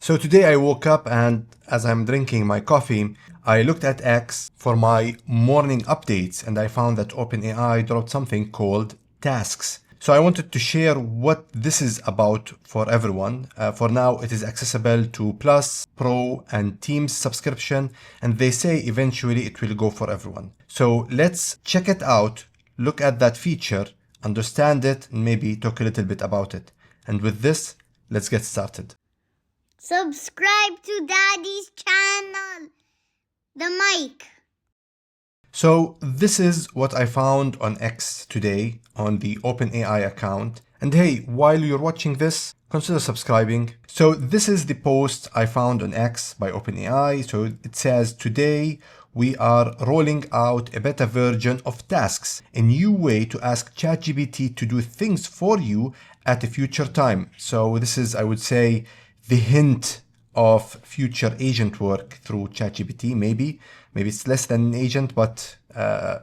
So today I woke up and as I'm drinking my coffee, I looked at X for my morning updates and I found that OpenAI dropped something called Tasks. So I wanted to share what this is about for everyone. For now, it is accessible to Plus, Pro, and Teams subscription, and they say eventually it will go for everyone. So let's check it out, look at that feature, understand it, and maybe talk a little bit about it. And with this, let's get started. Subscribe to Daddy's channel, The Mic. So this is what I found on X today on the OpenAI account. And hey, while you're watching this, consider subscribing. So this is the post I found on X by OpenAI. So it says, today we are rolling out a beta version of Tasks, a new way to ask ChatGPT to do things for you at a future time. So this is, I would say, the hint of future agent work through ChatGPT. Maybe it's less than an agent, but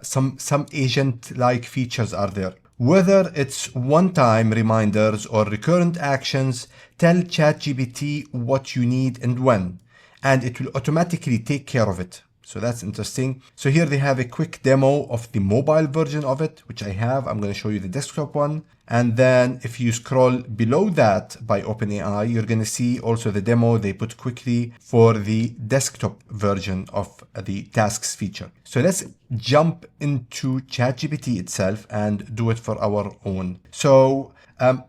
some agent-like features are there. Whether it's one-time reminders or recurrent actions, tell ChatGPT what you need and when, and it will automatically take care of it. So that's interesting. So here they have a quick demo of the mobile version of it, which I have. I'm going to show you the desktop one. And then if you scroll below that by OpenAI, you're going to see also the demo they put quickly for the desktop version of the tasks feature. So let's jump into ChatGPT itself and do it for our own. So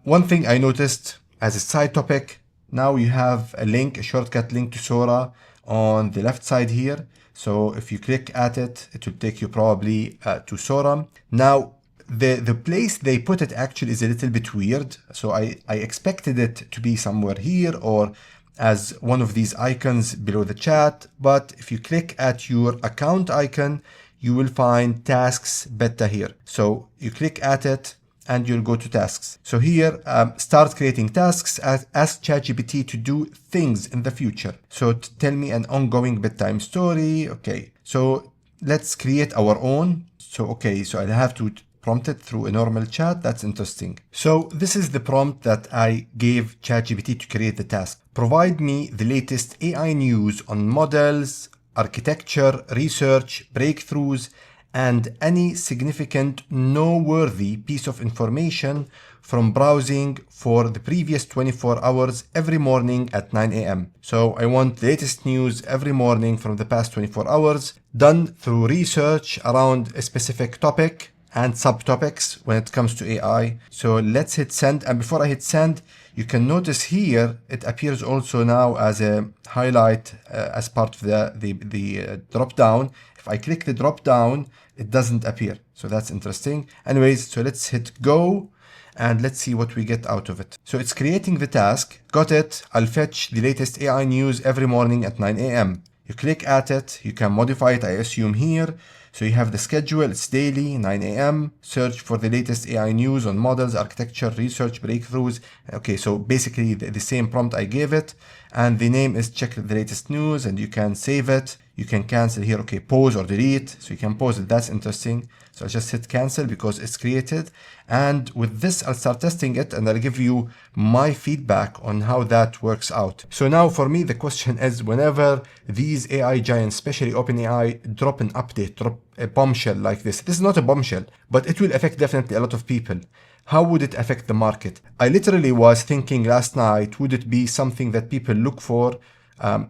one thing I noticed as a side topic, now you have a shortcut link to Sora on the left side here. So if you click at it, it will take you probably to Sora. Now, the place they put it actually is a little bit weird. So I expected it to be somewhere here or as one of these icons below the chat. But if you click at your account icon, you will find Tasks Beta here. So you click at it and you'll go to tasks. So here, start creating tasks, ask ChatGPT to do things in the future. So tell me an ongoing bedtime story. Okay, so let's create our own. So I'll have to prompt it through a normal chat. That's interesting. So this is the prompt that I gave ChatGPT to create the task. Provide me the latest AI news on models, architecture, research, breakthroughs, and any significant noteworthy piece of information from browsing for the previous 24 hours every morning at 9 a.m. So I want the latest news every morning from the past 24 hours done through research around a specific topic and subtopics when it comes to AI. So let's hit send. And before I hit send, you can notice here, it appears also now as a highlight as part of the drop down. If I click the drop down, it doesn't appear. So that's interesting. Anyways, so let's hit go and let's see what we get out of it. So it's creating the task. Got it. I'll fetch the latest AI news every morning at 9 a.m. You click at it. You can modify it, I assume, here. So you have the schedule. It's daily, 9 a.m. Search for the latest AI news on models, architecture, research, breakthroughs. Okay, so basically the same prompt I gave it. And the name is check the latest news, and you can save it. You can cancel here. Okay, pause or delete. So you can pause it. That's interesting. So I'll just hit cancel because it's created. And with this, I'll start testing it and I'll give you my feedback on how that works out. So now for me, the question is, whenever these AI giants, especially OpenAI, drop an update, drop a bombshell like this is not a bombshell, but it will affect definitely a lot of people. How would it affect the market? I literally was thinking last night, would it be something that people look for?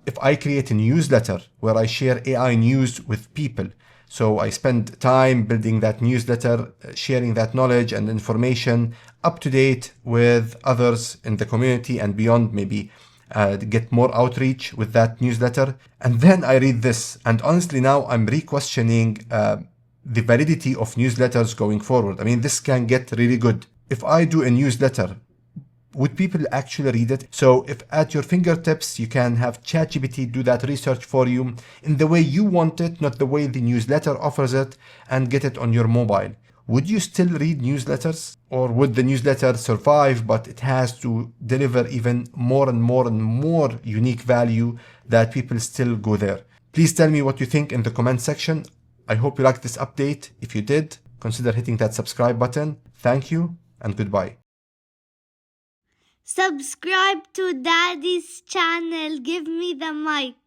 If I create a newsletter where I share AI news with people, so I spend time building that newsletter, sharing that knowledge and information up to date with others in the community and beyond, maybe get more outreach with that newsletter. And then I read this. And honestly, now I'm re-questioning the validity of newsletters going forward. I mean, this can get really good. If I do a newsletter, would people actually read it? So if at your fingertips, you can have ChatGPT do that research for you in the way you want it, not the way the newsletter offers it, and get it on your mobile. Would you still read newsletters? Or would the newsletter survive, but it has to deliver even more and more and more unique value that people still go there? Please tell me what you think in the comment section. I hope you liked this update. If you did, consider hitting that subscribe button. Thank you and goodbye. Subscribe to Daddy's channel. Give me the mic.